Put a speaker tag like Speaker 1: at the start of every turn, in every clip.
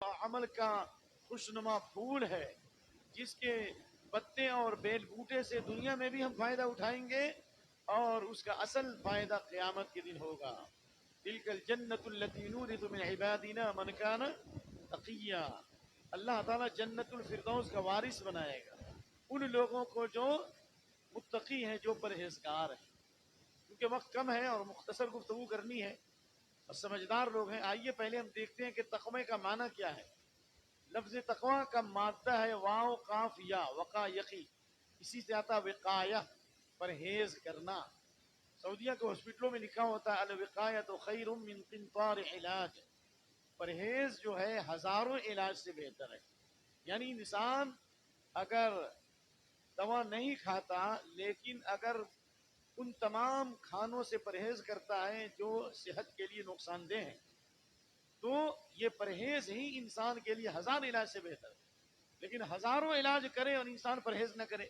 Speaker 1: عمل کا خوشنما پھول ہے جس کے پتے اور بیل بوٹے سے دنیا میں بھی ہم فائدہ اٹھائیں گے اور اس کا اصل فائدہ قیامت کے دن ہوگا. تلک الجنت التی نورث من عبادنا من کان تقیا. اللہ تعالیٰ جنت الفردوس کا وارث بنائے گا ان لوگوں کو جو متقی ہیں، جو پرہیزگار ہیں. کیونکہ وقت کم ہے اور مختصر گفتگو کرنی ہے اور سمجھدار لوگ ہیں. آئیے پہلے ہم دیکھتے ہیں کہ تقوی کا معنی کیا ہے. لفظ تقوی کا مادہ ہے واو قاف یا وقا یقی، اسی سے آتا وقایہ، پرہیز کرنا. سعودیہ کے ہاسپٹلوں میں لکھا ہوتا ہے الوقایۃ خیر من قنطار علاج. پرہیز جو ہے ہزاروں علاج سے بہتر ہے. یعنی انسان اگر دوا نہیں کھاتا لیکن اگر ان تمام کھانوں سے پرہیز کرتا ہے جو صحت کے لیے نقصان دہ ہیں، تو یہ پرہیز ہی انسان کے لیے ہزار علاج سے بہتر ہے. لیکن ہزاروں علاج کرے اور انسان پرہیز نہ کرے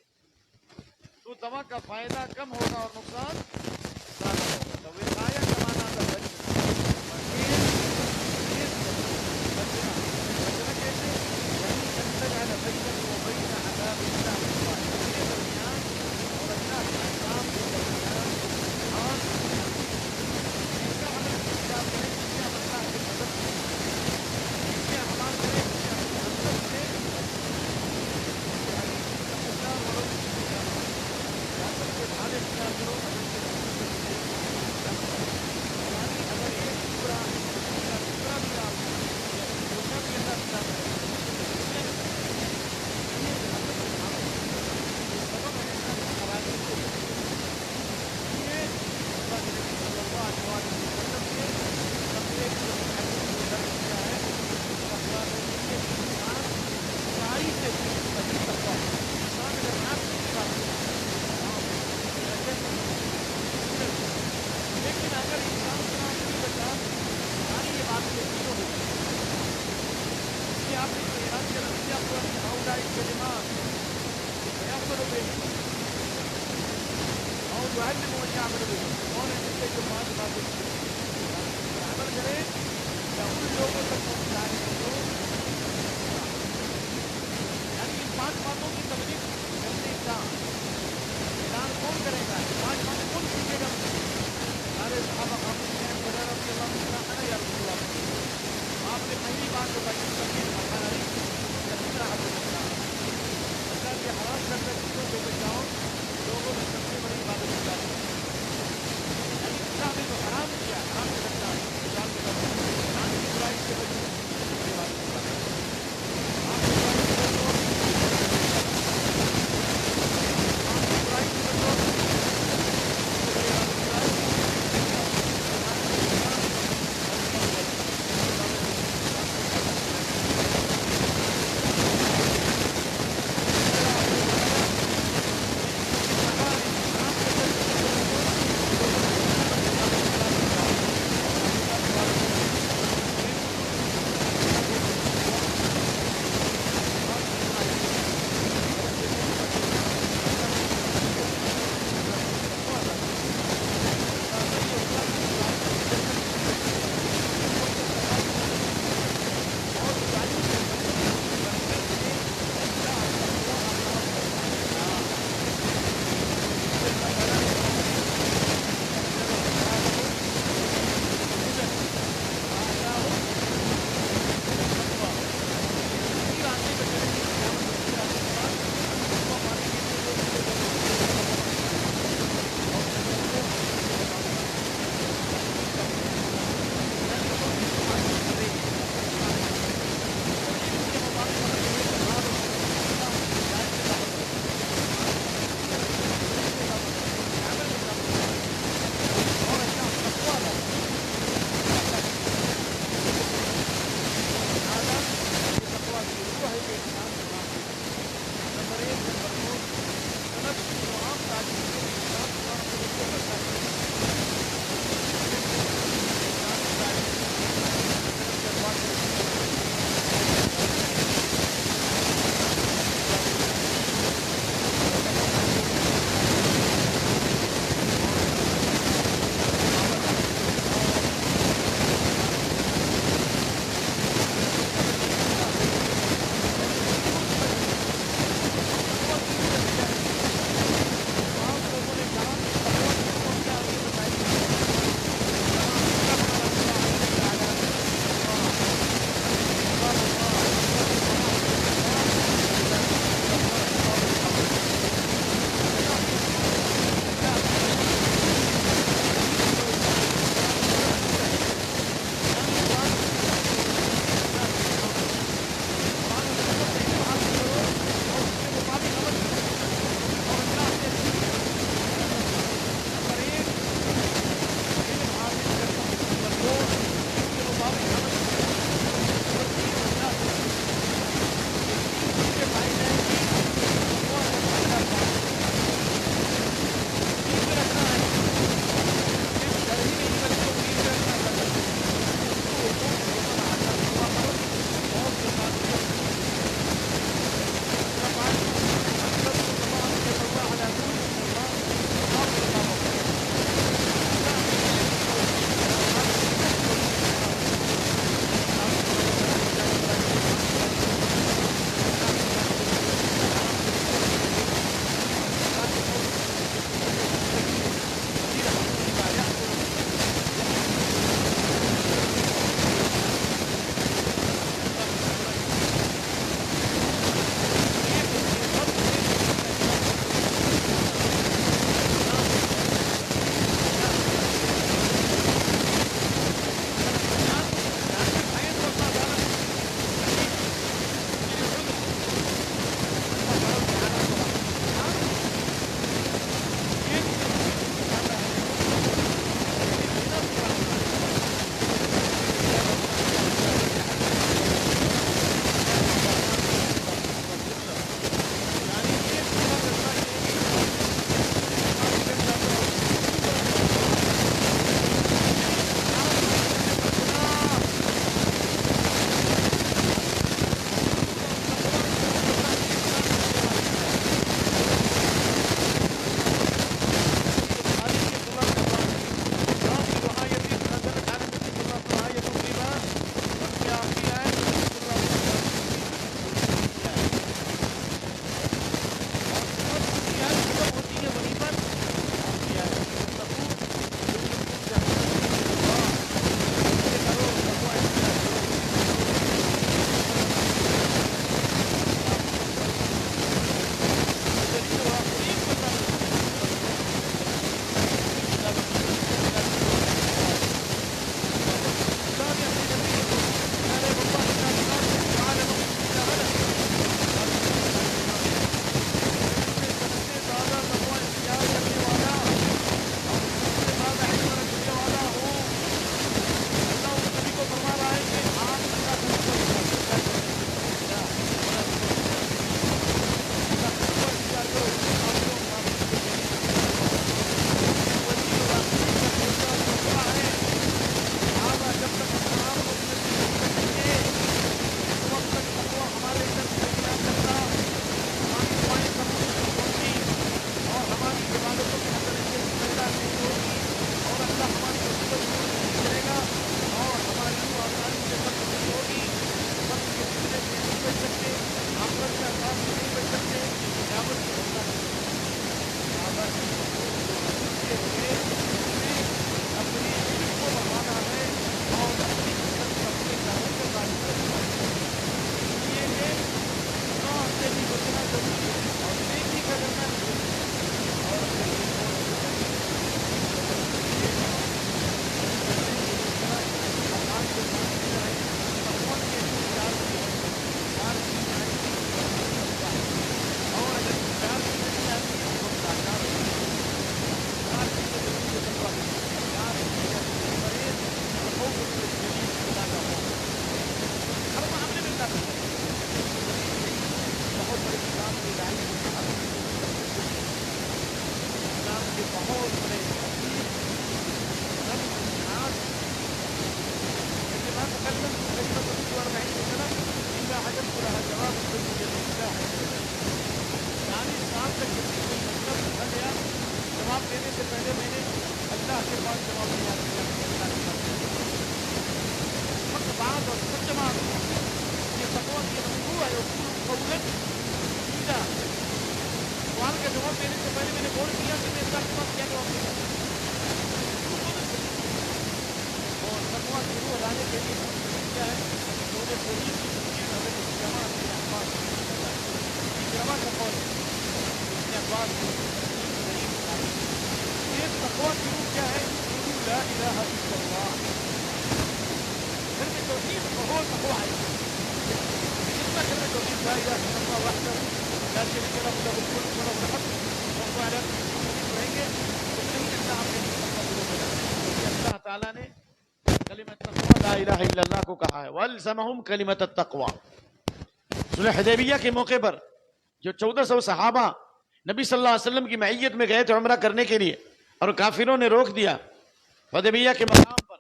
Speaker 1: تو دوا کا فائدہ کم ہوگا اور نقصان زیادہ ہوگا. تو وقایہ کا معنی تھا بچنا. پرہیز بچنا. بچنا کیسے؟ یعنی ان تجعل بینک وبین عذاب اللہ وقایہ، کے درمیان اور اللہ کے عذاب کے درمیان اور ایسا عمل کیا کرے جس سے اللہ کے مدد سے ایسے اعمال کرے جس سے اپنی مدد سے اللہ ولو ریاست کے بھالے اختیار کرو اگر کے یعنی اگر ایک ٹکڑا یا ٹکڑا بھی آپ چھوٹا بھی اللہ اختیار کرے یہ حضرت سبب ہے خرابی کو. یہ اللہ کے نبی صلی اللہ علیہ وسلم کے سب سے حدیث کو درج کیا ہے. انسان برائی سے بچنے تقویٰ ہے. انسان اگر ناک کی بات لیکن اگر انسان سے نہیں بچا ساری یہ بات سے کیوں ہوگی. اس لیے آپ نے جو اعلان کیا نتیجہ پر اولائی کلمات فیعمل بہی اور یعلم من یعمل بہی، کون ہے جس سے جو 5 باتیں پر عمل کرے یا ان لوگوں تک پہنچائے جو یعنی ان 5 باتوں کی تبلیغ کرنے کا اعلان کون کرے گا؟ 5 باتیں کون سیکھے گا؟ سارے صحابہ خاموش ہیں. حضرت رضی اللہ عنہ انا یا رسول اللہ، آپ نے پہلی بات بتائی تقویٰ حلال کثیرہ حلال. اللہ کے حرام کردہ چیزوں سے بچاؤ. لوگوں میں سب سے بڑی عبادت اللہ ہے. یعنی اللہ نے جو حرام کیا حرام سے بچنا مثال کے طور پر حرام کی برائی سے بچنا بڑی عبادت اللہ ہے. آپ کی برائی سے بچو، آپ کی برائی سے بچو، بڑی عبادت اللہ ہے. دینے سے پہلے میں نے اللہ کے پاس جواب دیا وقت بعد اور سب جماعت یہ تقویٰ کی مشروع ہے قولاً سیدھا سوال کا جواب دینے سے پہلے میں نے غور کیا کہ میں اس کا پاس کیا جواب دیا اور تقویٰ کی روح لانے کے لیے کیا ہے مجھے صحیح جماعت کے احباب جمع کا قول اس نے احباب یہ تقویٰ کی روح کیا ہے لا الہ الا اللہ کلمہ توحید بہت تقویٰ ہے جتنا کلمہ توحید لا الہ الا اللہ وحدہ لا شریک له له الملک وله الحمد وهو على كل شيء قدير رہیں گے تو کلمہ آپ کے لیے اللہ تعالیٰ نے کلمۃ التقویٰ لا الہ الا اللہ کو کہا ہے والزمہم کلمۃ التقویٰ صلح حدیبیہ کے موقع پر جو 1400 صحابہ نبی صلی اللہ علیہ وسلم کی معیت میں گئے تھے عمرہ کرنے کے لیے اور کافروں نے روک دیا حدیبیہ کے مقام پر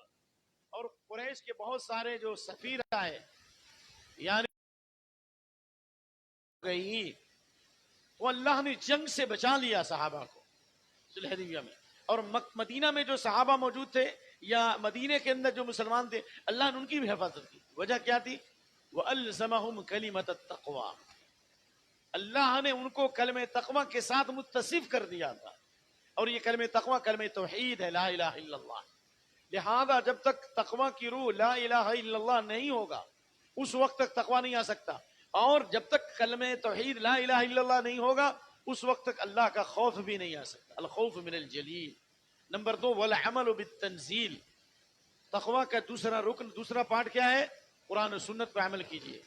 Speaker 1: اور قریش کے بہت سارے جو سفیر آئے یعنی گئی تو اللہ نے جنگ سے بچا لیا صحابہ کو صلح حدیبیہ میں اور مدینہ میں جو صحابہ موجود تھے یا مدینے کے اندر جو مسلمان تھے اللہ نے ان کی بھی حفاظت کی وجہ کیا تھی وَأَلْزَمَهُمْ كَلِمَةَ التَّقْوَى اللہ نے ان کو کلمہ تقوی کے ساتھ متصف کر دیا تھا اور یہ کلمہ تقوی کلمہ توحید ہے لا الہ الا اللہ لہذا جب تک تقوی کی روح لا الہ الا اللہ نہیں ہوگا اس وقت تک تقوی نہیں آ سکتا اور جب تک کلمہ توحید لا الہ الا اللہ نہیں ہوگا اس وقت تک اللہ کا خوف بھی نہیں آ سکتا الخوف من الجلیل نمبر 2 والعمل بالتنزیل تقوی کا دوسرا رکن دوسرا پارٹ کیا ہے قرآن و سنت پر عمل کیجئے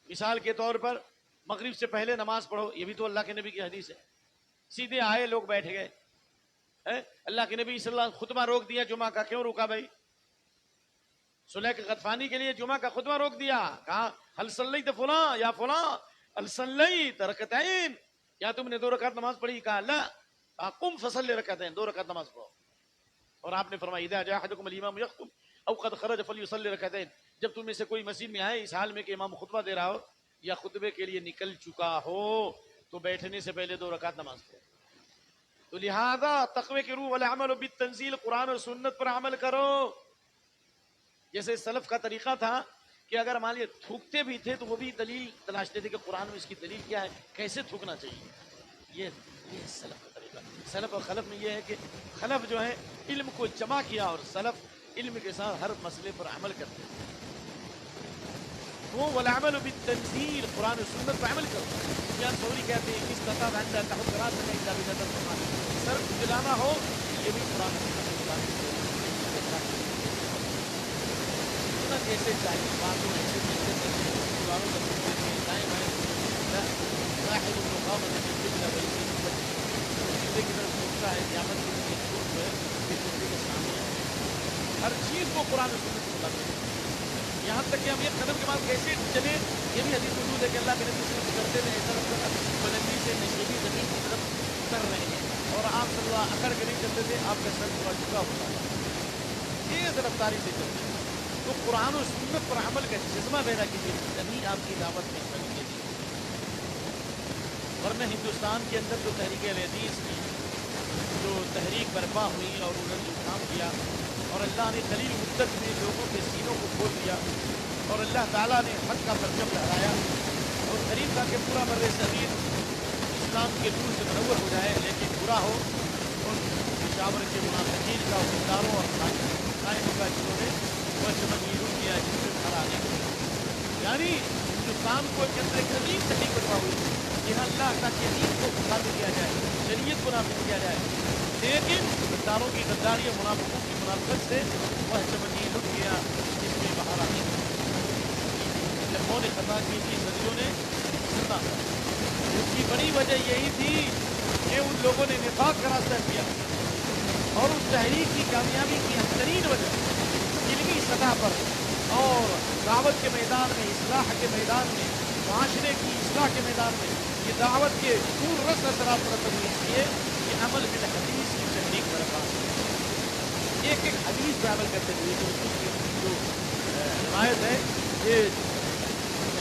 Speaker 1: مثال کے طور پر مغرب سے پہلے نماز پڑھو یہ بھی تو اللہ کے نبی کی حدیث ہے سیدھے آئے لوگ بیٹھ گئے اللہ کے نبی صلی اللہ علیہ وسلم خطبہ روک دیا جمعہ کا کیوں روکا بھائی سلیح غطفانی کے لیے جمعہ کا خطبہ روک دیا کہا هل صلیت فلاں یا فلاں هل صلیت رکعتین کیا تم نے 2 رکعت نماز پڑھی کہا لا قم فصلی رکعتین 2 رکعت نماز پڑھو اور آپ نے فرمایا اذا جاء احدکم الامام یخطب او قد خرج فلیصلی رکعتین جب تم میں سے کوئی مسجد میں آئے اس حال میں کہ امام خطبہ دے رہا ہو یا خطبے کے لیے نکل چکا ہو تو بیٹھنے سے پہلے 2 رکعت نماز پڑھو تو لہذا تقوی کی روح والعمل بالتنزیل قرآن اور سنت پر عمل کرو جیسے سلف کا طریقہ تھا کہ اگر مان لیے تھوکتے بھی تھے تو وہ بھی دلیل تلاشتے تھے کہ قرآن میں اس کی دلیل کیا ہے کیسے تھوکنا چاہیے یہ سلف کا طریقہ سلف اور خلف میں یہ ہے کہ خلف جو ہے علم کو جمع کیا اور سلف علم کے ساتھ ہر مسئلے پر عمل کرتے ہیں وہ والعمل بالتنزیل قرآن و سنت پر عمل کرو سفیان ثوری کہتے ہیں اس طرح عند تحقرات میں اذا بنظر فرمان سر دلانا ہو یہ بھی قرآن و سنت کیسے چاہیے باتوں ایسے چلتے چلتے دیواروں کا دائیں بائیں راحل المقامت بالقبلہ قبلے کی طرف سوچتا ہے قیامت کے لیے چھوٹ جو ہے پھر قبلے کے سامنے ہے ہر چیز کو قرآن و سنت کو کرتے ہیں یہاں تک کہ ہم یہ قدم کے بعد کیسے چلے یہ بھی حدیث موجود ہے کہ اللہ کے نبی صلی اللہ علیہ وسلم کرتے تھے ایسا لگتا تھا بلندی سے نشیبی زمین کی طرف اتر رہے ہیں اور آپ صلی اللہ اکڑ کے نہیں چلتے تھے آپ کا سر تھوڑا جھکا ہوتا تھا تیز رفتاری سے چلتے تھے تو قرآن و سنت پر عمل کا جذبہ پیدا کیجیے تبھی آپ کی دعوت میں بنی ہے ورنہ ہندوستان کے اندر جو تحریک حدیث کی جو تحریک برپا ہوئی اور انہوں نے کام کیا اور اللہ نے قلیل مدت میں لوگوں کے سینوں کو کھول دیا اور اللہ تعالیٰ نے حق کا پرچم لہرایا اور قریب تھا کہ پورا بر صغیر اسلام کے نور سے منور ہو جائے لیکن برا ہو ان پشاور کے منافقین کا حکمرانوں اور قائموں کا جنہوں نے وجمنیروں کیا جن سے گھر آنے کو یعنی ہندوستان کو کے اندر ایک عظیم تحریک برپا ہوئی کہ اللہ کا دین کو ختم کیا جائے شریعت کو نافذ کیا جائے لیکن غداروں کی غداری اور منافقوں کی منافقت سے وہ چمنی لٹ گیا جس میں باہر آنے لوگوں نے خطا کی تھی صدیوں نے سنا اس کی بڑی وجہ یہی تھی کہ ان لوگوں نے نفاق کا راستہ کیا اور اس تحریک کی کامیابی کی بہترین وجہ علمی سطح پر اور دعوت کے میدان میں اصلاح کے میدان میں معاشرے کی اصلاح کے میدان میں یہ دعوت کے دور رس اثرات مرتب ہوئے اس لیے کہ عمل بالحدیث کی تحریک برپا ایک ایک حدیث پہ عمل کرتے ہوئے جو روایت ہے یہ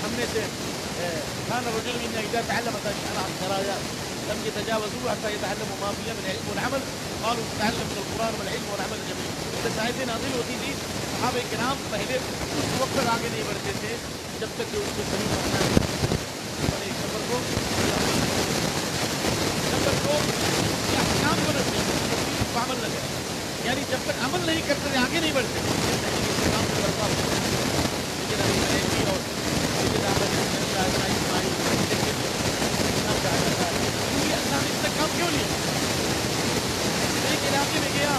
Speaker 1: ہم نے سے کھانا رجل منا اذا تعلم اشعار عن سرايا لم يتجاوزوا حتى يتعلموا ما فيها من العلم والعمل قالوا نتعلم من القرآن والعلم والعمل جميل. جیسے آیتیں نازل ہوتی تھی صحابہ کرام پہلے اس وقت تک آگے نہیں بڑھتے تھے جب تک کہ ان کو صحیح پڑھنا ہے. ایک نمبر کو احکام کو نہیں عمل نہ کرے, یعنی جب تک عمل نہیں کرتے تھے آگے نہیں بڑھتے تھے. کام سے بڑھتا ہوں لیکن ابھی ملیکی اور اللہ نے اس تک کام کیوں لیا؟ ایک علاقے میں گیا,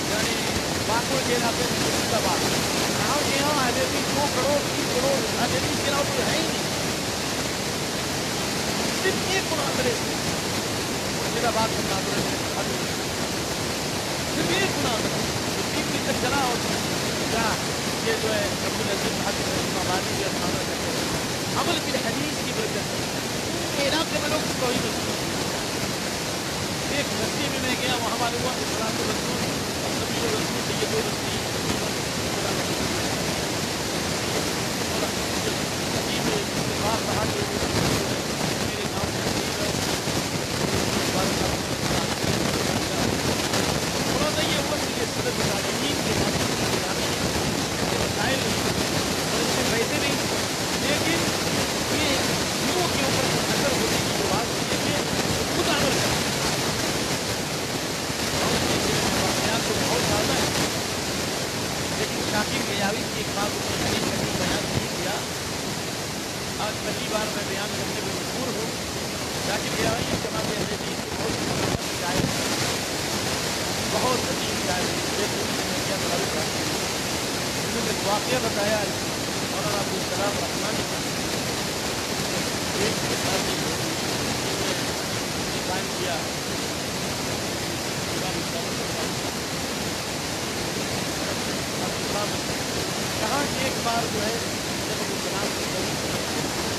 Speaker 1: یعنی باقور کے علاقے میں مرشد آباد, یہاں آزادی 2 کروڑ 3 کروڑ آزادی کے علاوہ کوئی ہے ہی نہیں, صرف ایک مناظرے سے مرشد آباد کے مناظرے میں صرف ایک مناظرہ 3 دن تک چلا. اور کیا یہ جو ہے عبدالعزیز حافظ رحمہ آبادی کے عمل کی حدیث کی برکت ہے علاقے میں لوگ توحید نہیں. ایک بستی میں گیا, وہاں معلوم ہوا اسلام کے رسول اور نبی رسول سے یہ 2 بستی اتفاق رہا کہ میرے گاؤں میں تھوڑا سا یہ ہوا کہ یہ صدر تعلیم کے مسائل اور اس میں ویسے نہیں, لیکن یہ لوگوں کے اوپر اثر ہونے کی جو بات ہوتی ہے کہ خود عمل کریں. واقعات تو بہت زیادہ ہے, لیکن شاکر گیاوی کی ایک بات اس نے بیان نہیں کیا. آج پہلی بار میں بیان کرنے میں مجبور ہوں. شاکر گیاوی جماعت اہل حدیث کی بہت عظیم شاعر ہے. انہوں نے ایک واقعہ بتایا مولانا عبدالسلام رحمانی کا. ایک قائم کیا کہاں کہ ایک بار جو ہے جب وہ جناب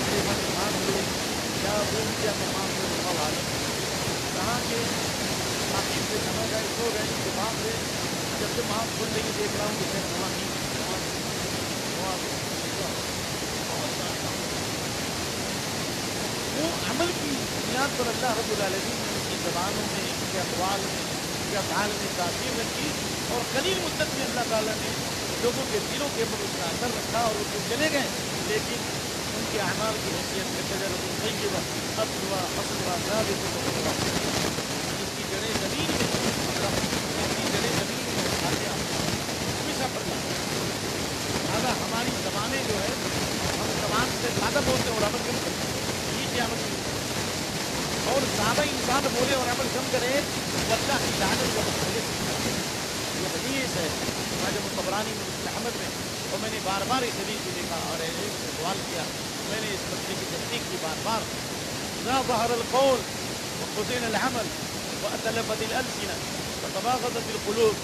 Speaker 1: میرے من ایمان ہوئے کیا روم کیا تمام حوالے کہاں کہ باقی سے سمجھ آئے سو گئے دماغ سے جب سے ماں کھل رہی دیکھ رہا ہوں کہ وہ عمل کی بنیاد پر اللہ رب العالمین نے ان کی زبانوں میں ان کے اقوال میں ان کے افعال میں تاثیر رکھی اور قلیل مدت میں اللہ تعالیٰ نے لوگوں کے دلوں کے اوپر اس کا اثر رکھا اور وہ چلے گئے, لیکن ان کے اعمال کی حیثیت میں شجرۃ طیبہ اصلها ثابت جس کی جڑیں زمین میں ہمیشہ پر لہٰذا ہماری زبانیں جو ہے ہم زبان سے زیادہ بولتے ہیں اور عمل کم کرتے ہیں. یہ کیا عمل اور زیادہ انسان بولے اور عمل کم کرے اللہ کی لعنت کو مختلف یہ حدیث ہے راجہ طبرانی میں احمد میں, اور میں نے بار بار اس حدیث کو دیکھا اور سوال کیا. میں نے اس مسئلے کی تصدیق کی بار بار. اذا ظهر القول وحسن العمل وأتلفت الألسنة وتباغضت القلوب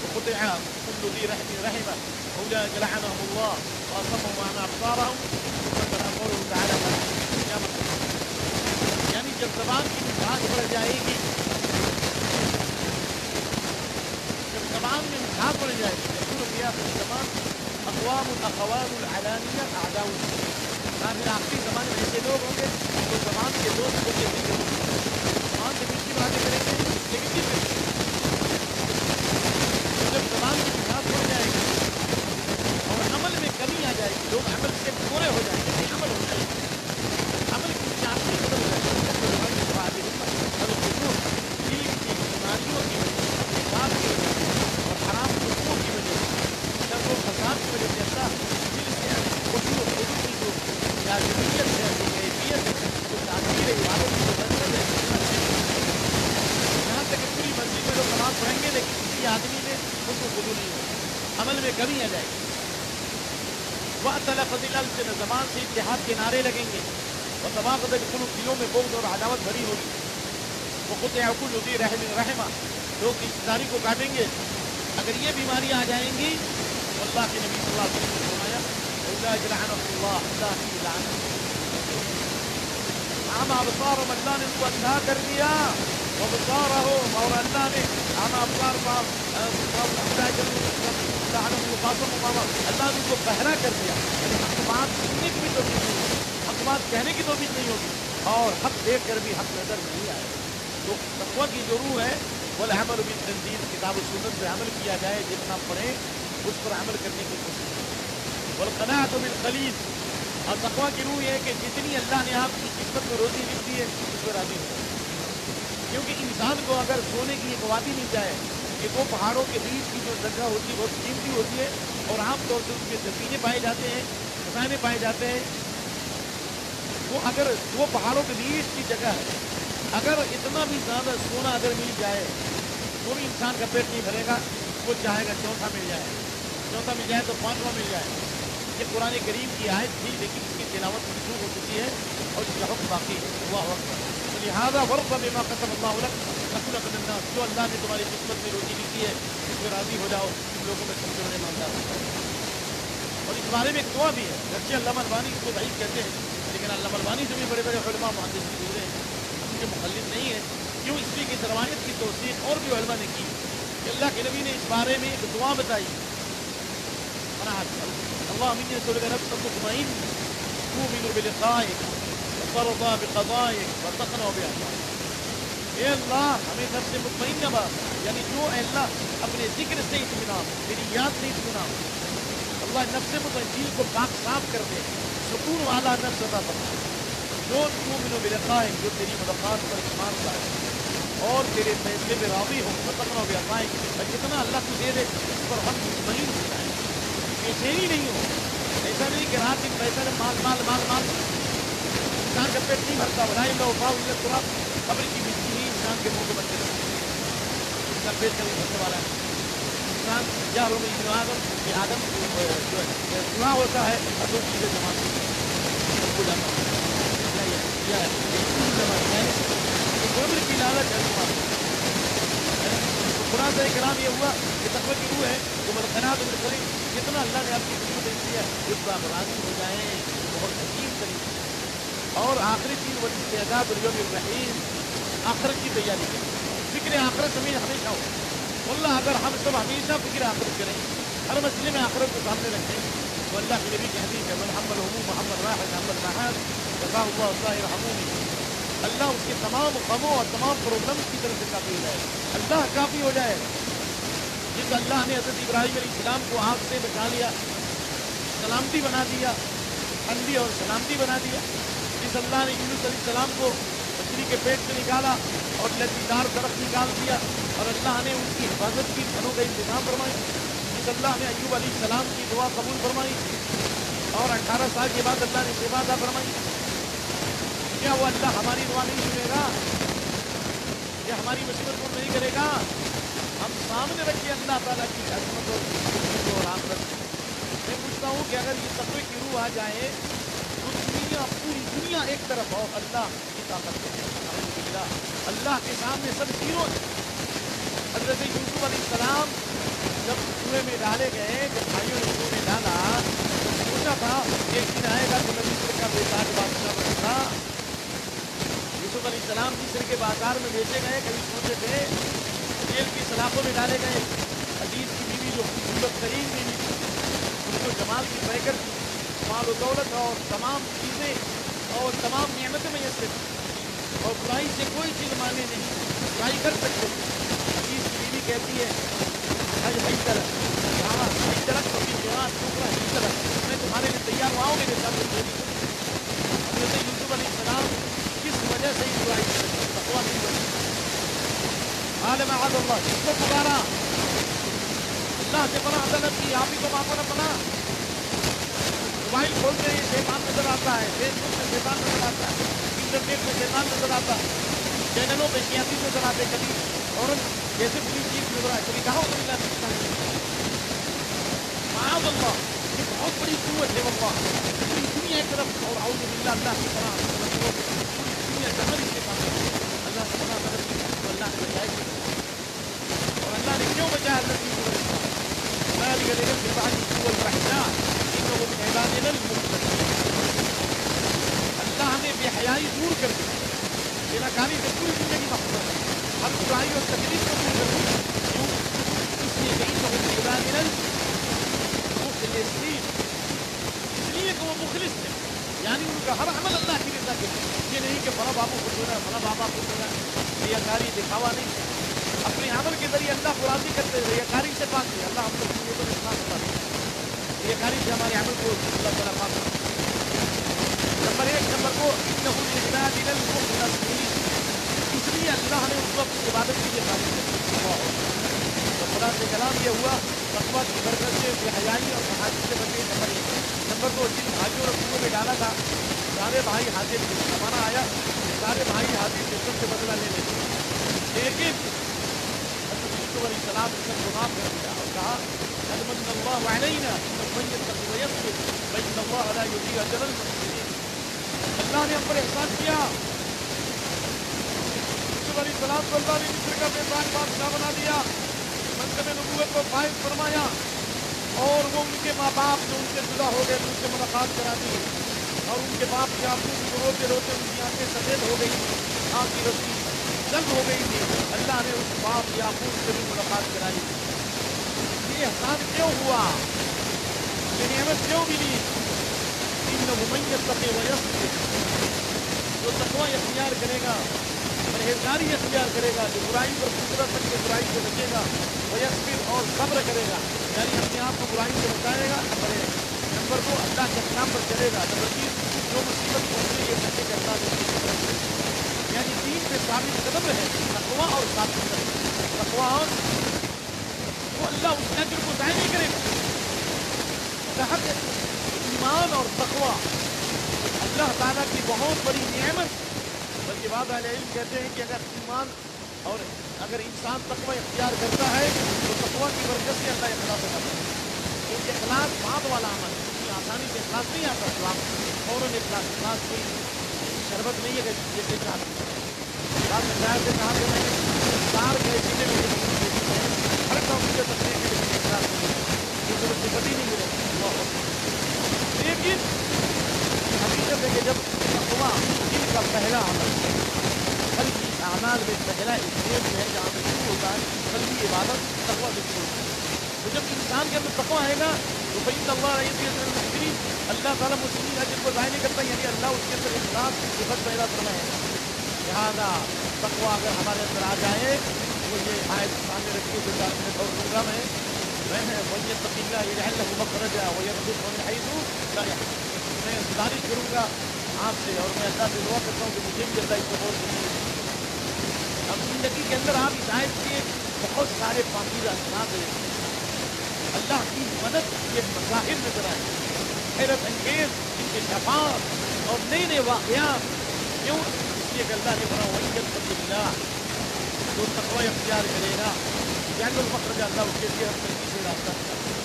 Speaker 1: وقطع كل ذي رحم رحمه أولئك لعنهم الله وأصمهم عن أبصارهم وذكر قوله تعالى قيامة. یعنی جب زبان کی مٹھاس بڑھ جائے گی, جب زبان میں مٹھاس بڑھ جائے گی, یقول في آخر الزمان اقوام الاخوان العلانية اعداء الدين. پھر آخری زمانے میں ایسے لوگ ہوں گے جو زبان کے دوست کو کہتے ہیں زبان سے میٹھی باتیں کریں گے لیکن کس میں جب زبان کی مٹھاس بڑھ جائے گی اور عمل میں کمی آ جائے گی, لوگ عمل سے پورے ہو جائیں گے, عمل ہو جائے گی, عمل کی چاہتی بدل جائے گی. بیماریوں کی وجہ سے اور حرام خشبوں کی وجہ سے جب وہ فساد کی وجہ سے اللہ دل سے خوشبو کی جو لازمیت ہے جو کیفیت ہے جو تعبیر عبادت کی بدل ہے یہاں تک کہ پوری مسجد میں لوگ نماز پڑھیں گے لیکن کسی آدمی میں خوشبو خدو نہیں ہوگی, عمل میں کمی آ جائے گی. وَأَتَلَفَتِ الْأَلْسِنَةُ زبان سے اتحاد کے نعرے لگیں گے وَتَبَاغَضَتِ الْقُلُوبُ دلوں میں بغض اور عداوت بھری ہوگی. وَقُطِعَ كُلُّ ذِي رَحِمٍ رَحِمَهُ لوگ رشتہ داری کو کاٹیں گے. اگر یہ بیماری آ جائیں گی تو اللہ کے نبی صلی اللہ علیہ وسلم نے فرمایا اولئک لعنهم اللہ, اللہ کی لعنت. عام ابصارهم اللہ نے ان کو اندھا کر دیا وبصارهم اور اللہ نے عام ابصار اللہ نے ان کو بہرا کر دیا. حق بات سننے کی بھی توفیق نہیں, حق بات کہنے کی توفیق نہیں ہوگی اور حق دیکھ کر بھی حق نظر نہیں آئے. تو تقویٰ کی جو روح ہے والعمل بالتنزیل، کتاب و سنت پہ عمل کیا جائے، جتنا پڑھیں اس پر عمل کرنے کی کوشش کریں. والقناعۃ بالقلیل، اور تقویٰ کی روح یہ ہے کہ جتنی اللہ نے آپ کی قسمت میں روزی لکھ دی ہے اس پر راضی ہو. کیونکہ انسان کو اگر سونے کی ایک وادی مل جائے کہ وہ پہاڑوں کے بیچ کی جو جگہ ہوتی ہے بہت قیمتی ہوتی ہے اور عام طور سے اس کے سفینے پائے جاتے ہیں، خزانے پائے جاتے ہیں، وہ اگر وہ پہاڑوں کے بیچ کی جگہ ہے، اگر اتنا بھی زیادہ سونا اگر مل جائے تو بھی انسان کا پیٹ نہیں بھرے گا. وہ چاہے گا چوتھا مل جائے، چوتھا مل جائے تو پانچواں مل جائے. یہ قرآن کریم کی آیت تھی لیکن اس کی تلاوت منسوخ ہو چکی ہے اور اس کا حکم باقی ہے. اللہ اکبر. لہٰذا ورث بما قسم اللہ لك لتكونن من الناس، جو اللہ نے تمہاری قسمت میں روزی لکھی ہے اس میں راضی ہو جاؤ، تم لوگوں میں سب سے بڑے مالدار ہو جاؤ. اور اس بارے میں ایک دعا بھی ہے، گرچہ علامہ البانی اس کو ضعیف کہتے ہیں لیکن علامہ البانی سے بھی بڑے بڑے علماء محدثین گزرے ہیں، ان کے مخالف نہیں ہے. کیوں؟ اس لیے کہ اس روایت کی توثیق اور بھی علماء نے کی کہ اللہ کے نبی نے اس بارے میں ایک دعا بتائی. اللهم إني أسألك نفسا مطمئنة تؤمن بلقائك وترضى بقضائك وتقنع بأعمالك. اے اللہ ہمیں نفس مطمئنہ با، یعنی جو اے اللہ اپنے ذکر سے اطمینان، تیری یاد سے اطمینان، اللہ نفس مطمئن دل کو پاک صاف کر دے، سکون والا نفس عطا فرما. جو تؤمن بلقائك، جو تیری ملاقات پر ایمان لائے اور تیرے فیصلے میں راضی ہو، وتقنع بأعمالك، اور جتنا اللہ کو دے دے اس پر ہم مطمئن ہو جائیں، بےچینی نہیں ہو. ایسا نہیں کہ رات دن پیسہ مال مال مال مال انسان کا پیٹ نہیں بھرتا. بنائی لو پاؤ تھوڑا قبر کی مٹی ہی انسان کے منہ کو بچے رہتے ہیں، اس کا پیٹ کبھی بھرنے والا ہے. انسان کیا ہو گئی آدم کہ آدم جو ہے گناہ ہوتا ہے اور دو چیزیں جمع ہو جاتا ہے، قبر کی لالچ ہے. قرآن سے کلام یہ ہوا کہ تقوی کی روح ہے جو ملقنات بالقلیل، جتنا اللہ نے آپ کی قسمت میں دیا ہے اس پر آپ راضی ہو جائیں بہت عجیب طریقے. اور آخری چیز والاستعداد الیوم الرحیم، آخرت کی تیاری کریں، فکر آخرت ہمیں ہمیشہ ہو. واللہ اگر ہم سب ہمیشہ فکر آخرت کریں، ہر مسئلے میں آخرت کو سامنے رکھیں تو اللہ کے نبی کی حدیث ہے من هم الهموم محمد راحت محمد راحت جزاء اللہ سائر همومه، اللہ اس کے تمام غموں اور تمام پرابلمس کی طرف سے کافی ہو جائے، اللہ کافی ہو جائے. جس اللہ نے حضرت ابراہیم علیہ السلام کو آگ سے بچا لیا، سلامتی بنا دیا، ٹھنڈی اور سلامتی بنا دیا، جس اللہ نے یونس علیہ السلام کو مچھلی کے پیٹ سے نکالا اور لذیذدار درخت نکال دیا اور اللہ نے ان کی حفاظت کی، گھروں کا انتظام فرمائی، جس اللہ نے ایوب علیہ السلام کی دعا قبول فرمائی اور 18 سال کے بعد اللہ نے شفا عطا فرمائی. کیا وہ اللہ ہماری دعا نہیں سنے گا؟ کیا ہماری مصیبت کو نہیں کرے گا؟ ہم سامنے رکھیے اللہ تعالیٰ کی عظمت اور آخرت. میں پوچھتا ہوں کہ اگر یہ تقوی کی روح آ جائے تو دنیا، پوری دنیا ایک طرف اور اللہ کی طاقت ہے. اللہ کے سامنے سب زیرو ہے. حضرت یوسف علیہ السلام جب کنویں میں ڈالے گئے، جب بھائیوں نے کنویں میں ڈالا تو سوچا تھا ایک دن آئے گا تو مصر کا بے تاج بادشاہ بنے گا. یوسف علیہ السلام مصر کے بازار میں بیچے گئے، کبھی سوچے تھے جیل کی سلاخوں میں ڈالے گئے. عزیز کی بیوی جو خوبصورت ترین بیوی تھی، ان کو جمال کی پیکر تھی، مال و دولت اور تمام چیزیں اور تمام نعمتیں میسر تھی اور برائی سے کوئی چیز مانے نہیں، برائی کر سکتے تھے. عزیز کی بیوی کہتی ہے میں تمہارے لیے تیار ہوا ہوں، میرے ساتھ حضرت یوسف علیہ السلام کس وجہ سے اس برائی تقویٰ نہیں بنی. عالم معاذ اللہ، جس کو پکارا اللہ سے پناہ طلب کی، آپ ہی کو مانگو نہ پناہ. موبائل کھولتے ہیں شیطان نظر آتا ہے، فیس بک میں شیطان نظر آتا ہے، انٹرنیٹ میں شیطان نظر آتا ہے، چینلوں پہ شیاطین نظر آتے، کبھی عورت جیسے پوری چیز نظر آئے، کبھی کہا ہوتا معاذ اللہ. یہ بہت بڑی قوت ہے واللہ. پوری دنیا ایک طرف اور اعوذ باللہ اللہ کی پناہ، پوری دنیا جہاں اس کے پاس اللہ سے پناہ طلب کی تو اللہ نے بچائے گی. اور اللہ نے کیوں بچایا؟ اللہ کی اللہ نے بے حیائی دور کر دی، بےنقابی سے پوری زندگی محفوظ ہے، ہر برائی اور تکلیف کو دور کر دی. کیوں؟ اس لیے کہ اس لیے کہ وہ مخلص تھے. یعنی ان کا ہر عمل اللہ کی رضا کے لیے، یہ نہیں کہ فلاں بابو خوش ہو رہا ہے، فلاں بابا خوش ہو رہا ہے، ریاکاری دکھاوا نہیں ہے، اپنے عمل کے ذریعے اللہ کو راضی کرتے ہیں، ریاکاری سے پاک ہے، اللہ ہم کو نیتوں میں اخلاص کرا دے، ریاکاری سے ہمارے عمل کو اللہ تعالیٰ پاک کرے۔ نمبر 1، نمبر 2، انہ للعباد المخلصین، اس لیے اللہ نے اس کو اپنی عبادت کے لیے خاص کیا۔ تو خدا سے کلام یہ ہوا تقویٰ کی برکت سے بے حیائی اور محاسن سے بچے، نمبر 1۔ نمبر 2، جن بھائیوں اور رسولوں میں ڈالا تھا سارے بھائی حاضر تھے، زمانہ آیا سارے بھائی حاضر تھے، سب سے بدلہ لے لیتے، لیکن حضرت یوسف علیہ السلام نے سب کو معاف کر دیا اور کہا قد من اللہ علینا انہ من یتق ویصبر فإن اللہ لا یضیع اجر المحسنین۔ اللہ نے ہم پر احسان کیا، یوسف علیہ السلام کو اللہ نے مصر کا میزبان بادشاہ بنا دیا، منصب نبوت کو فائز فرمایا، اور وہ ان کے ماں باپ جو ان سے جدا ہو گئے ان سے ملاقات کرا دی، اور ان کے باپ یعقوب کو روتے روتے ان کی آنکھیں سفید ہو گئی، آنکھ کی رسی جلد ہو گئی تھی، اللہ نے اس باپ یعقوب سے بھی ملاقات کرائی۔ یہ احسان کیوں ہوا، یہ نعمت کیوں ملی؟ انہ من یتق ویصبر، جو تقوی اختیار کرے گا، پرہیزگاری اختیار کرے گا، جو برائی پر قدرت رکھ کے برائی سے بچے گا، ویصبر اور صبر کرے گا، یعنی اپنے آپ کو برائی سے بچائے گا، نمبر 1۔ نمبر 2، اللہ کے احکام پر چلے گا، نمبر 3، جو مصیبت پہنچے یہ کہتے کہ اللہ نے یعنی دین پہ ثابت قدم رہے، تقویٰ اور ثابت قدم، تقویٰ اور وہ اللہ اس اجر کو ضائع نہیں کرے گا۔ صحت ایمان اور تقویٰ اللہ تعالیٰ کی بہت بڑی نعمت، بلکہ بعض اہل علم کہتے ہیں کہ اگر ایمان اور اگر انسان تقویٰ اختیار کرتا ہے تو تقویٰ کی برکت سے اللہ اخلاص عطا کرتا ہے، کیونکہ اخلاص بعد والا عمل ہے، اتنی آسانی سے اخلاص نہیں آتا، تو آپ فوراً اخلاص کوئی شربت نہیں ہے کہ جیسے چاہتے ہیں، بعد میں شاید سے کہا کہ میں نے چار کیسی میں ہر کام مجھے تقریر کے لیے اخلاص نہیں ہے، یہ ضرورت سے کبھی نہیں ملے، لیکن حقیقت ہے کہ جب تقویٰ دل کا پہلا عمل قلبی اعمال میں پہلا اسٹیج ہے جہاں پہ شروع ہوتا ہے قلبی عبادت تقویٰ سے شروع ہوتا ہے، تو جب انسان کے اندر تقویٰ آئے گا تو فإن اللہ یضیع اجر المحسنین، اللہ تعالیٰ محسنین اجر کو ضائع نہیں کرتا، یعنی اللہ اس کے اندر اخلاص کی صفت پیدا فرمائے گا۔ لہٰذا تقویٰ اگر ہمارے اندر آ جائے تو یہ آیت سامنے رکھیے جو 4 منٹ اور دوں گا میں وَمَن يَتَّقِ اللَّهَ يَجْعَل لَّهُ مَخْرَجًا وَيَرْزُقْهُ مِنْ حَيْثُ لَا يَحْتَسِبُ۔ میں گزارش کروں گا آپ سے اور میں اللہ سے دعا کرتا ہوں کہ مجھے بھی اللہ اس کو غور کرنے دے۔ اب زندگی کے اندر آپ اس آیت کے بہت سارے پاکیزہ اثرات ہیں، اللہ کی مدد کے مظاہر نظر آئے، حیرت انگیز انکشافات اور نئے نئے واقعات، کیوں؟ اس لیے کہ اللہ نے فرمایا وَمَن يَتَّقِ اللَّهَ، جو تقوی اختیار کرے گا یعنی المخرج، اللہ اس کے لیے ہر تنگی سے راستہ نکالے گا۔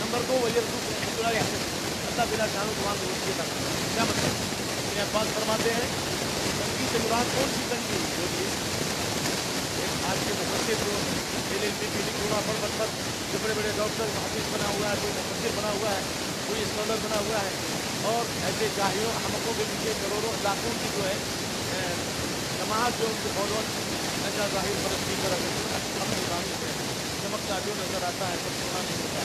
Speaker 1: نمبر 2، وَيَرْزُقْهُ مِنْ حَيْثُ لَا يَحْتَسِبُ، اللہ بلا جان و مال روزی عطا کرتا ہے۔ کیا مطلب؟ ابن عباس فرماتے ہیں تنگی سے مراد کون سی تنگی؟ بولیے، ایک آج کے مفسر جو LLB کی ڈپلوما پر جو بڑے بڑے ڈاکٹر محدث بنا ہوا ہے، کوئی مفسر بنا ہوا ہے، کوئی اسکالر بنا ہوا ہے، اور ایسے جاہلوں احمقوں کے پیچھے کروڑوں لاکھوں کی جو ہے جماعت جو ان کے فالوور ایسا ظاہر پرستی کر اپنی دانی سے چمکتا جو نظر آتا ہے سب سونا نہیں ہوتا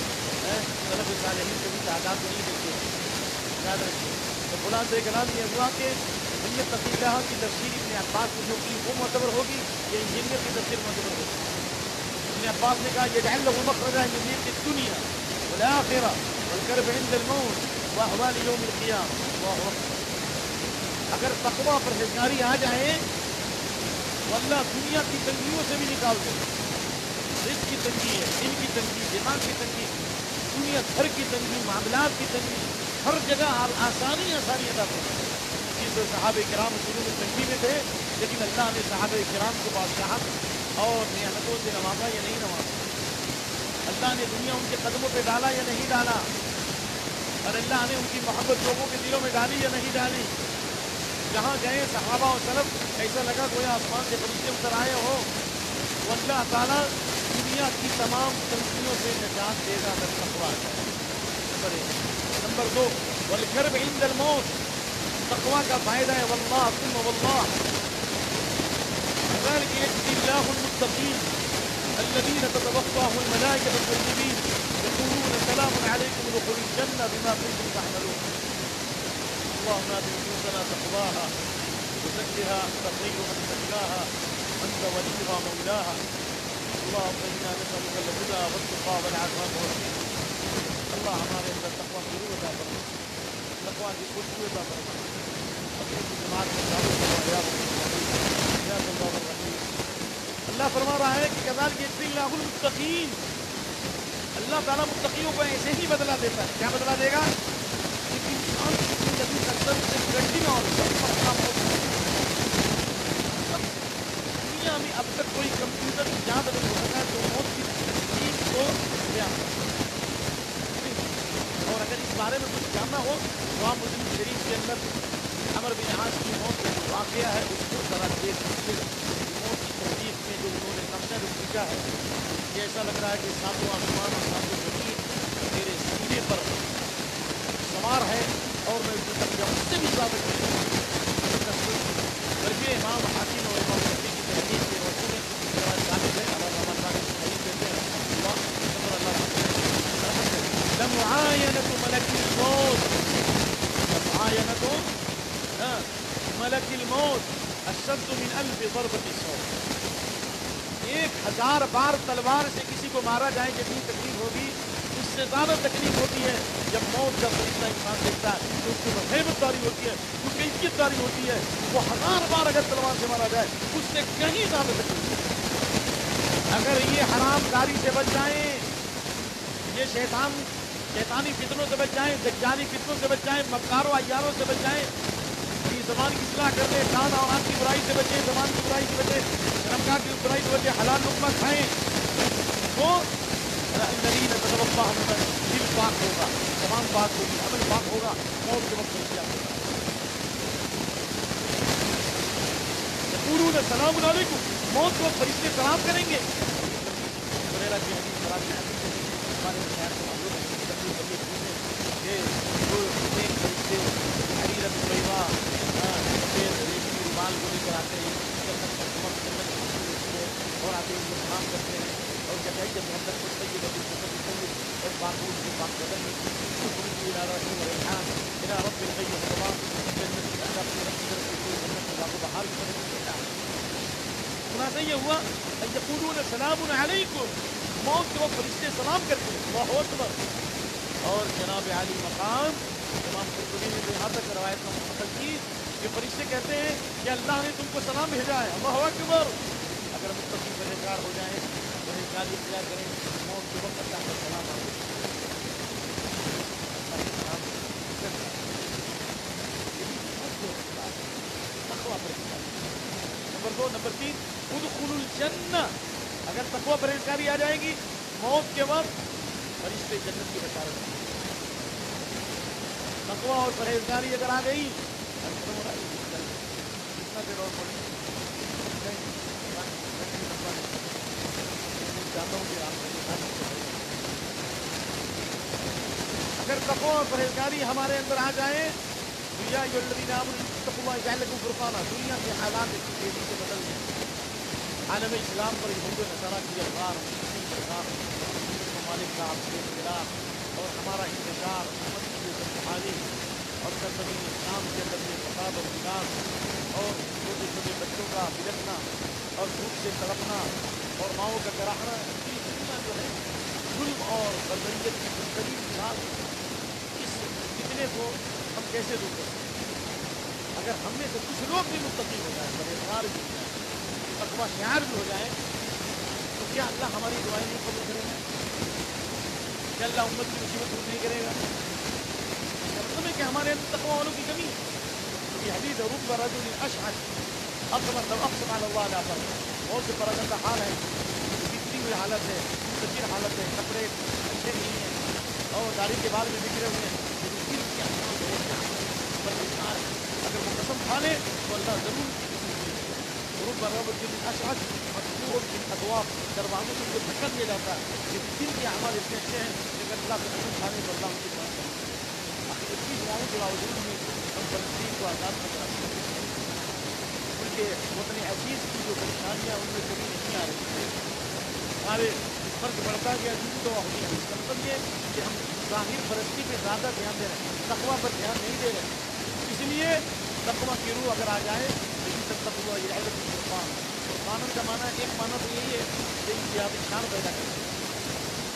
Speaker 1: ہے، طلب صالحین کبھی تعداد نہیں دیتے، یاد رکھیے۔ تو خلاصہ کلام یہ ہوا کہ انجینئر تقی اللہ کی تفسیر ابن عباس نے جو کی وہ معتبر ہوگی، یہ انجینئر کی تفسیر معتبر ہوگی۔ ابن عباس نے کہا یجعل له مخرجا من ضيق الدنيا والآخرة والكرب عند الموت وأهوال يوم القيامة۔ اللہ اکبر، اگر تقویٰ پرہیزگاری آ جائے تو اللہ دنیا کی تنگیوں سے بھی نکال دے، رزق کی تنگی ہے، دل کی تنگی، دماغ کی تنگی، دنیا گھر کی تنگی، معاملات کی تنگی، ہر جگہ آسانی عطا فرمائے۔ جس صحابہ کرام شروع میں تنگی میں تھے لیکن اللہ نے صحابہ کرام کو بادشاہت اور نعمتوں سے نوازا یا نہیں نوازا؟ اللہ نے دنیا ان کے قدموں پہ ڈالا یا نہیں ڈالا؟ اور اللہ نے ان کی محبت لوگوں کے دلوں میں ڈالی یا نہیں ڈالی؟ جہاں گئے صحابہ و سلف ایسا لگا کوئی آسمان سے فرشتے اتر آئے ہو، وہ اللہ تعالیٰ دنیا کی تمام تنگیوں سے نجات دے گا اگر تقویٰ ہے۔ نمبر 1۔ نمبر 2، والکرب عند الموت، تقویٰ کا فائدہ ہے واللہ ثم واللہ كذلك يجزي الله المتقين الذين تتوفاهم الملائكة الطيبين يقولون سلام عليكم ادخلوا الجنة بما كنتم تعملون۔ اللهم آت نفوسنا تقواها وزكها أنت خير من زكاها أنت وليها مولاها اللهم إنا نسألك الهدى والتقى والعفاف والغنى اللہ ہمارے اندر تقویٰ ضرور عطا فرما تقویٰ کی خوشبو عطا فرما اپنی جماعت میں دعوت فرما یا اللہ الرحیم اللہ فرما رہا ہے کہ کذالک یجزی اللہ المتقین اللہ تعالیٰ متقیوں کو ایسے ہی بدلہ دیتا ہے کیا بدلہ دے گا کہ انسان کی زندگی کا سب سے گڈی میں اور سب پر کام ہو دنیا میں اب تک کوئی کمپیوٹر یاد نہیں ہو سکا جو موت کی تکلیف کو بیان کر اور اگر اس بارے میں کچھ جاننا ہو تو آپ مسلم شریف کے اندر عمر بن عاص کی موت کا جو واقعہ ہے اس کو ذرا دیکھ لیجیے موت کی تکلیف میں جو انہوں نے سمجھا جو پوچھا ہے یہ ایسا لگ رہا ہے کہ ساتوں آسمان اور ساتوں زمین میرے سینے پر سوار ہے اور میں اس کی تکلیف سے بھی ثابت کروں بلکہ امام حاکم اور امام نبی کی تحریر کے روشنی میں ثابت ہے اللہ رحمۃ اللہ کی تحریر دیتے ہیں لمعاینۃ ملک الموت لمعاینۃ ملک الموت اشد من 1000 ضربۃ الصوت 1000 بار تلوار سے کسی کو مارا جائے جتنی تکلیف ہوگی اس سے زیادہ تکلیف ہوتی ہے جب موت کا فرشتہ انسان دیکھتا ہے تو اس کی ہیبت داری ہوتی ہے اس کی عزت داری ہوتی ہے وہ 1000 بار اگر تلوار سے مارا جائے اس سے کہیں زیادہ تکلیف ہوتی ہے اگر یہ حرام کاری سے بچ جائیں یہ شیطانی فتنوں سے بچ جائیں دجالی فتنوں سے بچ جائیں مکاروں عیاروں سے بچ جائیں اپنی زبان کی اصلاح کر لیں کان اور آنکھ کی برائی سے بچیں زبان کی برائی سے بچیں شرمگاہ کی برائی سے بچیں حلال لقمہ کھائیں تو الذین تتوفاہم دل پاک ہوگا زبان پاک ہوگی عمل پاک ہوگا موت کے وقت کیا ہوگا یقولون سلام علیکم موت کو فرشتے سلام کریں گے ہریرہ کی حدیث ہمارے خیال سے معلوم ہے کہ جو ایک فرشتے حریرہ طیبہ سفید ریشمی رومال کو لے کر آتے ہیں اور آتے ہیں ان کو سلام کرتے ہیں اور کہتے ہیں کہ محمد کو سید ابو بکر سید اور باقول کے پاک بدن میں خروج الى رحم ریحان الى رب الحی والسلام جنت الاعلی اپنے رب کی طرف سے کوئی جنت میں باقو بہار کی طرف سے کہتا ہے خلاصہ یہ ہوا ان یقولون سلام علیکم موت کے وہ فرشتے سلام کرتے ہیں اللہ اکبر اور جناب عالی مقام امام قرطبی نے یہاں تک روایت کا منتقل کی کہ فرشتے کہتے ہیں کہ اللہ نے تم کو سلام بھیجا ہے اللہ اکبر اگر متقی پرہیزگار ہو جائیں پرہیزگاری اختیار کریں موت کے وقت اللہ کا سلام آئے نمبر 2 نمبر 3 ادخلوا الجنہ اگر تقوی پرہیزگاری آ جائے گی موت کے وقت فرشتے جنت کی بشارت کریں تقوی اور پرہیزگاری اگر آ گئی کتنا دیر اور پڑی جاتا ہوں کہ اگر تقوی اور پرہیزگاری ہمارے اندر آ جائے یا الذین آمنوا اتقوا اللہ یجعل لکم فرقانا دنیا کے حالات تیزی سے بدل جائیں عالم اسلام پر یہود و نصارہ کی افکار ممالک کا آپ کے خلاف اور ہمارا انتشار امت کی خوشحالی اور سرزمین اسلام کے اندر میں فساد اور وکاس اور چھوٹے چھوٹے بچوں کا بلکنا اور بھوک سے تڑپنا اور ماؤں کا کراہنا یہ دنیا جو ہے ظلم اور بربریت کی بدترین مثال اس فتنے کو ہم کیسے دور کر سکتے ہیں اگر ہم میں سے کچھ لوگ بھی متقی ہو جائیں پرہیزگار بھی ہو جائیں تقویٰ شعار بھی ہو جائیں تو کیا اللہ ہماری دعائیں نہیں قبول کرے گا کیا اللہ امت کی مصیبت دور نہیں کرے گا مطلب ہے کہ ہمارے اندر تقویٰ والوں کی کمی ہے یہ حدیث رب رجل اشعث اقسم علی اللہ لا فرق بہت سے پراگندہ حال ہے بکھری ہوئی حالت ہے کثیر حالت ہے کپڑے اچھے نہیں ہیں اور داڑھی کے بعد میں بکھرے ہوئے ہیں اگر وہ قسم کھا لے تو اللہ ضرور رب رجل اشعث مدفوع بالابواب دروازوں سے جو دھکا دیا جاتا ہے یہ دل کے اعمال اتنے اچھے ہیں لیکن اللہ کو قسم کھانے تو اللہ ان کی دعا کرے آخر اتنی دعاؤں کے باوجود بھی ہم فلسطین کو آزاد نہ کرا سکتے ان کے وطن عزیز کی جو پریشانیاں ان میں کبھی نہیں آ رہی تھی ہمارے فرق بڑھتا گیا دن تو ہوتی ہے اس کا مطلب یہ کہ ہم ظاہر پرستی پہ زیادہ دھیان دے رہے ہیں تقویٰ پر دھیان نہیں دے رہے اسی لیے تقویٰ کی روح اگر آ جائے تو تقویٰ یہ ہے قانون کا معنی ایک معنی تو یہی ہے کہ انتہائی شان پیدا کرے گا.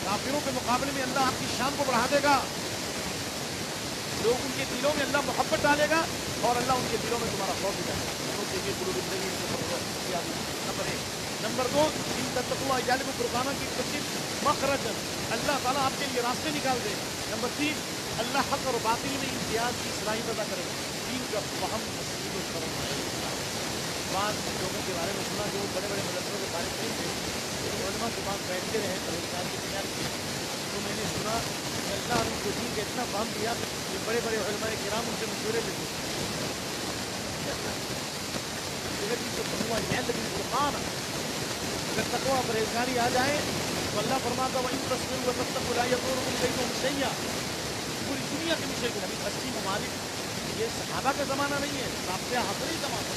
Speaker 1: کافروں کے مقابلے میں اللہ آپ کی شان کو بڑھا دے گا. لوگ ان کے دلوں میں اللہ محبت ڈالے گا اور اللہ ان کے دلوں میں تمہارا خوف بھی ڈالے گا. نمبر 1. نمبر 2, ان تقویٰ جالب فرقانہ کی تصدیق مخرج اللہ تعالیٰ آپ کے لیے راستے نکال دے. نمبر 3, اللہ حق اور باطل میں امتیاز کی صلاحیت ادا کرے. دین کا فہم تسلیم و کرم ہے. بعض لوگوں کے بارے میں سنا جو بڑے بڑے مدرسوں کے بارے میں تھے علماء کے پاس بیٹھتے رہے پریشان کی بنیاد کی تو میں نے سنا کہ اللہ نے ان کو دین کا اتنا فہم دیا کہ بڑے بڑے علماء کرام ان سے مشورے لیتے اگر تقویٰ پرہیزگاری آ جائے تو اللہ فرماتا وہ ان تصویر و تب تک پوری دنیا کے مشرک ابھی 80 ممالک یہ صحابہ کا زمانہ نہیں ہے رابطہ حاصل زمانہ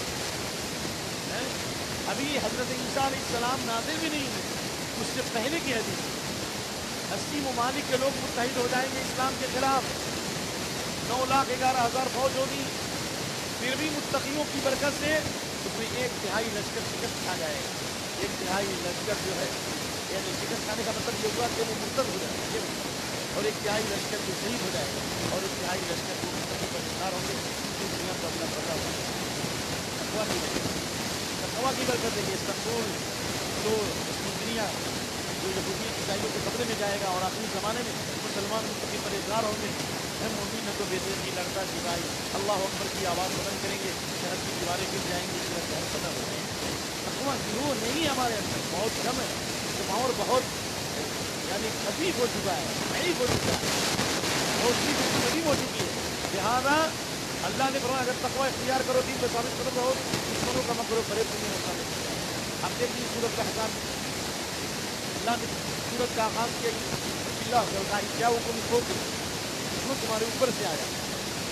Speaker 1: ہے. ابھی حضرت عیسیٰ علیہ السلام نازل بھی نہیں ہے اس سے پہلے کی حدیث 80 ممالک کے لوگ متحد ہو جائیں گے اسلام کے خلاف. 9,11,000 فوج ہوگی پھر بھی متقیوں کی برکت سے اس میں 1/3 لشکر شکست کھا جائے گا. 1/3 لشکر جو ہے یعنی شکست کھانے کا مطلب یہ ہوا کہ وہ مرتد ہو جائے گا اور 1/3 لشکر جو شہید ہو جائے گا اور 1/3 لشکر جو متقی پر شکار ہوں گے اس دنیا کو اپنا پڑا ہوا تقویٰ کی برکت ہے. یہ استنبول جو دنیا جو یہودی عیسائیوں کے قبضے میں جائے گا اور آخری زمانے میں مسلمان متقی پرہیزگار ہوں گے. ہم مومن تو بے دل کی لڑتا سپاہی اللہ اکبر کی آواز بلند کریں گے شہر کی دیواریں گر جائیں گی شہر ختم ہو جائیں گے. تقویٰ گروہ نہیں ہمارے اندر بہت کم ہے. اور بہت یعنی خفیف ہو چکا ہے ضعیف ہو چکا ہے بہت سی قدیم ہو چکی ہے. لہٰذا اللہ نے فرمایا اگر تقویٰ اختیار کرو دین پہ ثابت قدم رہو دشمنوں کا مکر و فریب تمہیں ہوتا ہے. اب دیکھیے سورت کا حساب اللہ نے سورت کا آغاز کیا اللہ کا کیا حکم ہو کہ دشمن تمہارے اوپر سے آیا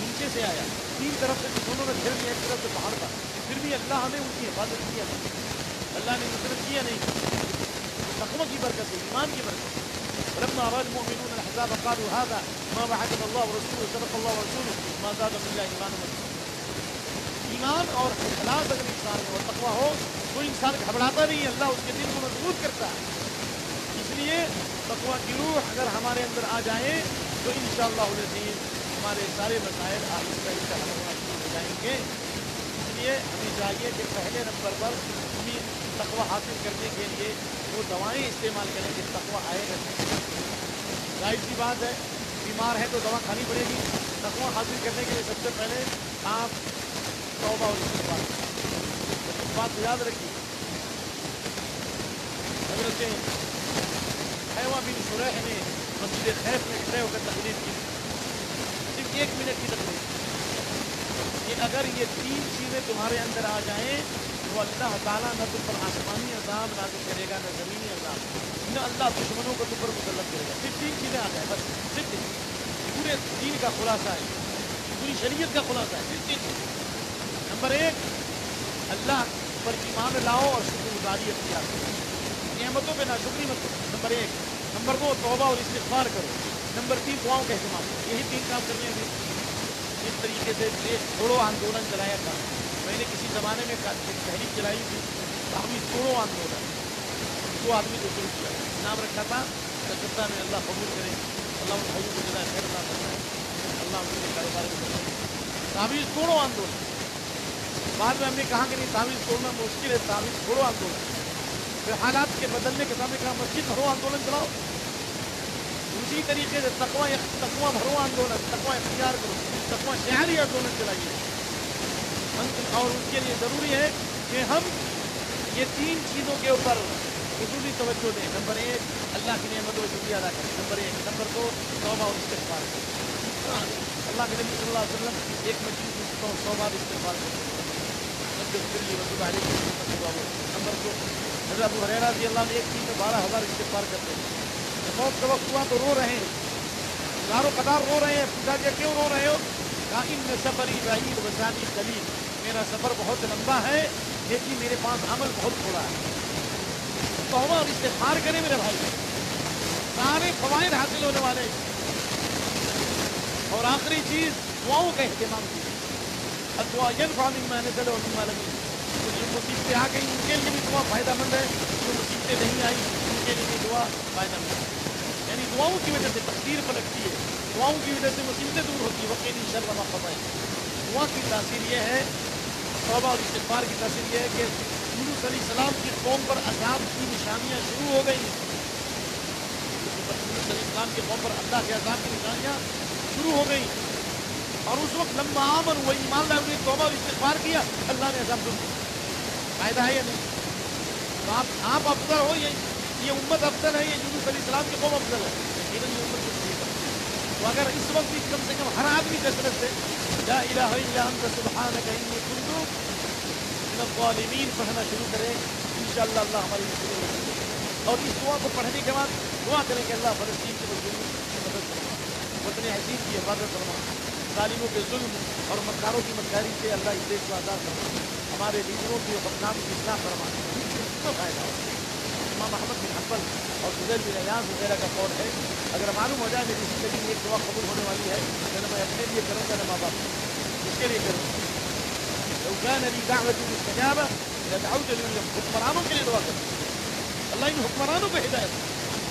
Speaker 1: نیچے سے آیا 3 طرف سے دشمنوں نے گھر لیا ایک طرف سے پہاڑ کا پھر بھی اللہ نے ان کی حفاظت کیا نہیں. اللہ نے نصرت کیا نہیں. تقویٰ کی برکت ہے ایمان کی برکت ہے. ولما رأى المؤمنون الأحزاب قالوا هذا ما وعدنا الله ورسوله صدق الله ورسوله ما زادهم إلا إيمانا. ایمان اور اخلاص اگر انسان میں اور تقویٰ ہو تو انسان گھبراتا نہیں. اللہ اس کے دل کو مضبوط کرتا ہے. اس لیے تقویٰ کی روح اگر ہمارے اندر آ جائے تو انشاءاللہ العزیز ہمارے سارے مسائل آہستہ آہستہ حل ہونا شروع ہو جائیں گے. اس لیے ہمیں چاہیے کہ پہلے نمبر پر تقویٰ حاصل کرنے کے لیے وہ دوائیں استعمال کریں کہ تقویٰ آئے گا. ظاہر سی بات ہے بیمار ہے تو دوا کھانی پڑے گی. تقویٰ حاصل کرنے کے لیے سب سے پہلے آپ توبہ اور استغفار اس بات کو یاد رکھیے. حضرت حیوہ بن شریح نے مسجد خیف میں کھڑے ہو کر تقریر کی صرف 1 منٹ کی تقریر کہ اگر یہ 3 چیزیں تمہارے اندر آ جائیں تو اللہ تعالیٰ نہ تم پر آسمانی عذاب نازل کرے گا نہ زمینی عذاب نہ اللہ دشمنوں کو تم پر مسلط کرے گا. صرف 3 چیزیں آ جائیں بس صرف پورے دین کا خلاصہ ہے پوری شریعت کا خلاصہ ہے. صرف 3 چیزیں. نمبر 1 اللہ پر ایمان لاؤ اور شکر گزاری اختیار کرو نعمتوں پہ ناشکری مت کرو. نمبر 1. نمبر 2 توبہ اور استغفار کرو. نمبر 3 دعاؤں کا اہتمام کرو. یہی 3 کام کرنے ہیں. اس طریقے سے ایک چھوڑو آندولن چلایا تھا میں نے کسی زمانے میں تحریک چلائی تھی تعویذ چھوڑو آندولن. 2 آدمی کو شروع کیا نام رکھا تھا کلکتہ میں. اللہ قبول کرے اللہ ان بھائیوں کو جزائے خیر عطا فرمائے اللہ ان کے کاروبار میں کرے. تعویذ چھوڑو آندولن. بعد میں ہم نے کہا کہ نہیں تعویذ توڑنا مشکل ہے تعویذ چھوڑو آندولن. پھر حالات کے بدلنے کے سامنے کہا مسجد بھرو آندولن چلاؤ. اسی طریقے سے تقویٰ بھرو آندولن تقویٰ اختیار کرو تقویٰ شعری آندولن چلائیے. اور اس کے لیے ضروری ہے کہ ہم یہ 3 چیزوں کے اوپر خصوصی توجہ دیں. نمبر 1 اللہ کی نعمتوں کا شکریہ ادا کریں. نمبر 1. نمبر 2 توبہ اور استغفار کریں. اللہ کے نبی صلی اللہ علیہ وسلم ایک مجلس میں 100 بار استغفار کرتے. نمبر 2 حضرت ابو ہریرہ رضی اللہ عنہ ایک دن میں 12,000 استغفار کرتے ہیں. جب موت کا وقت ہوا تو رو رہے ہیں ہزاروں قطار رو رہے ہیں. پوچھا گیا کیوں رو رہے ہو؟ کہا ان سفری بعید وزادی قلیل میرا سفر بہت لمبا ہے لیکن میرے پاس عمل بہت تھوڑا ہے. توبہ اور استغفار کریں میرے بھائی سارے فوائد حاصل ہونے والے. اور آخری چیز دعاؤں کا اہتمام کیجیے. الدعاء ينفع مما نزل ومما لم ينزل. تو جو مصیبتیں آ گئی ان کے لیے بھی دعا فائدہ مند ہے, جو مصیبتیں نہیں آئی ان کے لیے بھی دعا فائدہ مند ہے. یعنی دعاؤں کی وجہ سے تقدیر پلٹتی ہے, دعاؤں کی وجہ سے مصیبتیں دور ہوتی ہے. وقینی شر ما قضیت. دعا کی تاثیر یہ ہے, توبہ اور استغفار کی تاثیر یہ ہے کہ یونس علیہ السلام کی قوم پر عذاب کی نشانیاں شروع ہو گئی. یونس علیہ السلام کی قوم پر اللہ کے عذاب کی نشانیاں شروع ہو گئی, اور اس وقت لما آمن وہ ایمان لائے, انہیں توبہ اور استغفار کیا, اللہ نے عذاب دور کیا. فائدہ ہے یا نہیں؟ تو آپ افضل ہو, یہ امت افضل ہے, یہ یونس علیہ السلام کی قوم افضل ہے, لیکن یہ امت کچھ نہیں کرتی. تو اگر اس وقت بھی کم سے کم ہر آدمی کثرت سے لا الہ الا انت سبحانک انی کنت من الظالمین پڑھنا شروع کرے, انشاءاللہ اللہ ہماری مشکلیں لے لیں. اور اس دعا کو پڑھنے کے بعد دعا کریں کہ اللہ فلسطین کے مظلوموں کی مدد فرما, وطن عزیز کی حفاظت فرما, ظالموں کے ظلم اور مکاروں کی مکاری سے اللہ اس دیش کو آزاد فرما, ہمارے لیڈروں کی بدنام کی اصلاح فرما. اس کا فائدہ ہو. امام احمد بن حنبل اور فضیل بن عیاض وغیرہ کا قول ہے, اگر معلوم ہو جائے میری زندگی میں ایک دعا قبول ہونے والی ہے تو نہ میں اپنے لیے کروں گا نہ ماں باپ اس کے لیے کروں گا. لو كان لي دعوة مستجابة لدعوت لهم. حکمرانوں کے لیے دعا کروں. اللہ ان حکمرانوں کو ہدایت,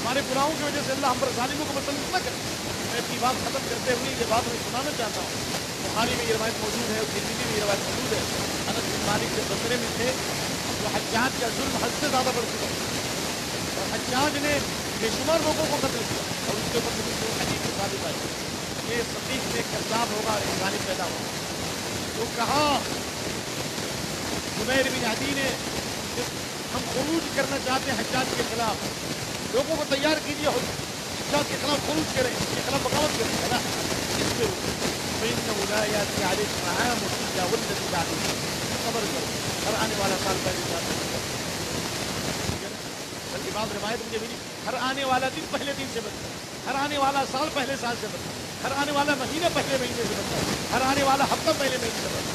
Speaker 1: ہمارے گناہوں کی وجہ سے اللہ ہم پر ظالموں کو مسلط نہ کرے. میں اپنی بات ختم کرتے ہوئے یہ بات میں سنانا چاہتا ہوں. بخاری میں یہ روایت موجود ہے اور ترمذی میں یہ روایت موجود ہے. انس بن مالک کے بصرے میں تھے تو حجاج کا ظلم حد سے زیادہ بڑھ چکا, اور حجاج نے بے شمار لوگوں کو قتل کیا, اور اس کے اوپر بھی حدیث میں ثابت آئی یہ سقیف میں کذاب ہوگا اور ظالم پیدا ہوگا. تو کہا زبیر بن عدی نے ہم خروج کرنا چاہتے ہیں حجاج کے خلاف, لوگوں کو تیار کیجیے حجاج کے خلاف خروج کریں, اس کے خلاف بغاوت کریں. کہا اس پہ فإنه لا يأتي عليكم عام إلا والذي بعده. خبر کرو ہر آنے والا سال پہلے سال, بلکہ بعض روایت مجھے ملی ہر آنے والا دن پہلے دن سے بدلا, ہر آنے والا سال پہلے سال سے بدلا, ہر آنے والا مہینہ پہلے مہینے سے بدلا, ہر آنے والا ہفتہ پہلے مہینے سے بدلا.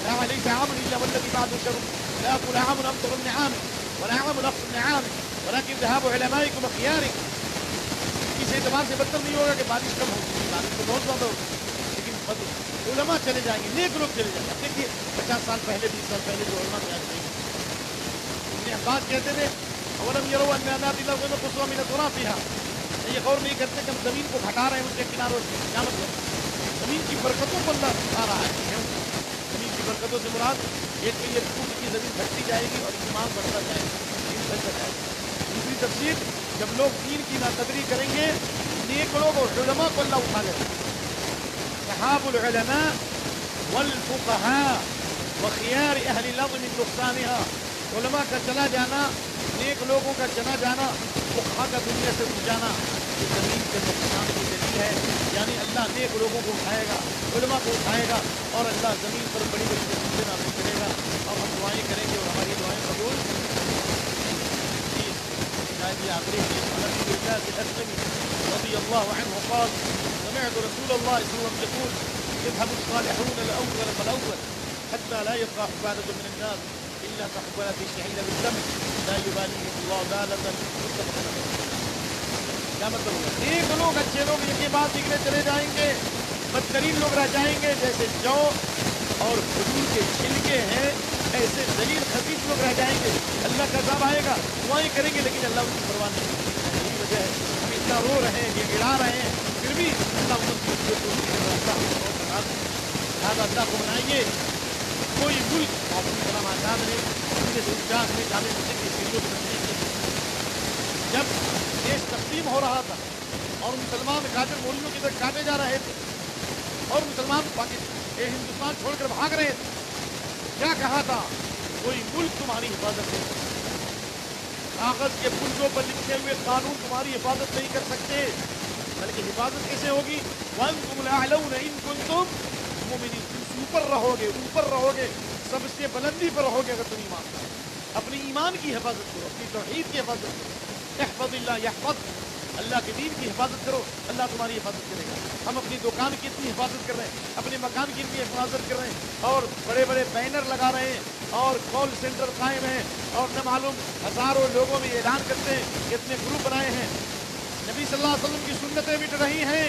Speaker 1: لا عليك عام إلا والذي بعده شر, لا أقول عام أمطر النعام ولا عام لقط النعام ولكن ذهاب علمائكم وخياركم. اس اعتبار سے بدتر نہیں ہوگا کہ بارش کم ہوگی, بارش تو بہت زیادہ ہوگی, لیکن علماء چلے جائیں گے, نیک لوگ چلے جائیں گے. اب دیکھیے 50 سال پہلے 20 سال پہلے جو علماء تھے ابن عباس کہتے تھے اولم يروا ان نات الارض نقصها من اطرافها, یہ غور نہیں کرتے کہ ہم زمین کو گھٹا رہے ہیں اس کے کناروں سے. کیا مطلب؟ زمین کی برکتوں کو اللہ آ رہا ہے. زمین کی برکتوں سے مراد ایک تو یہ خود کی زمین گھٹتی جائے گی اور ایمان بڑھتا جائے گا, دین بڑھتا جائے گا. دوسری تفسیر, جب لوگ دین کی ناقدری کریں گے نیک لوگ اور علماء کو اللہ اٹھا لے گا. صحاب العلماء والفقهاء وخيار اهل الارض من نقصانها. علماء کا چلا جانا, نیک لوگوں کا چلا جانا, فقہاء کا دنیا سے اٹھ جانا, یہ زمین کے نقصان کی دلیل ہے. یعنی اللہ نیک لوگوں کو اٹھائے گا, علماء کو اٹھائے گا, اور اللہ زمین پر بڑی بڑی نعمتیں نازل کرے گا, اور ہم دعائیں کریں گے اور ہماری دعائیں قبول. شاید یہ آخری رضی اللہ عنہ قال سمعت رسول اللہ صلی اللہ علیہ وسلم يقول يذهب الصالحون الاول فالاول حتى لا يبقى حبالة من الناس الا كحبالة الشعير بالدم لا يباليهم الله دالة متفق علیہ. کیا مطلب ہوگا؟ نیک لوگ اچھے لوگ ان کے بعد بگڑے چلے جائیں گے, بدترین لوگ رہ جائیں گے, جیسے جو اور کھجور کے چھلکے ہیں ایسے ذلیل خبیث لوگ رہ جائیں گے. اللہ کا عذاب آئے گا, دعائیں کریں گے لیکن اللہ ان کی پرواہ نہیں کرے گا. یہی وجہ ہے ہم اتنا رو رہے ہیں, یہ گڑا رہے ہیں, پھر بھی اللہ ان کی اللہ کو بنائیے. کوئی ملک عبدالکلام آزاد نے 1949 میں جامع مسجد کی سیڑھیوں پر تشریف کی. جب دیش تقسیم ہو رہا تھا اور مسلمان کافر مولیوں کی طرف کاٹے جا رہے تھے اور مسلمان ہندوستان چھوڑ کر بھاگ رہے تھے, کیا کہا تھا؟ کوئی ملک تمہاری حفاظت نہیں کر سکتا, کاغذ کے پلوں پر لکھے ہوئے قانون تمہاری حفاظت نہیں کر سکتے, بلکہ حفاظت کیسے ہوگی؟ وَأَنْتُمُ الْأَعْلَوْنَ إِن كُنتُم مُؤْمِنِينَ. تم اوپر رہو گے, سب سے بلندی پر رہو گے اگر تم ایمان کرو. اپنی ایمان کی حفاظت کرو, اپنی توحید کی حفاظت کرو. احفظ اللہ یحفظ, اللہ کے دین کی حفاظت کرو, اللہ تمہاری حفاظت کرے گا. ہم اپنی دکان کی اتنی حفاظت کر رہے ہیں, اپنے مکان کی اتنی حفاظت کر رہے ہیں, اور بڑے بڑے بینر لگا رہے ہیں, اور کال سینٹر قائم ہیں, اور نہ معلوم ہزاروں لوگوں میں اعلان کرتے ہیں, اتنے گروپ بنائے ہیں. نبی صلی اللہ علیہ وسلم کی سنتیں مٹ رہی ہیں,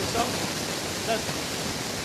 Speaker 1: 110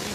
Speaker 1: 3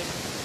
Speaker 1: 1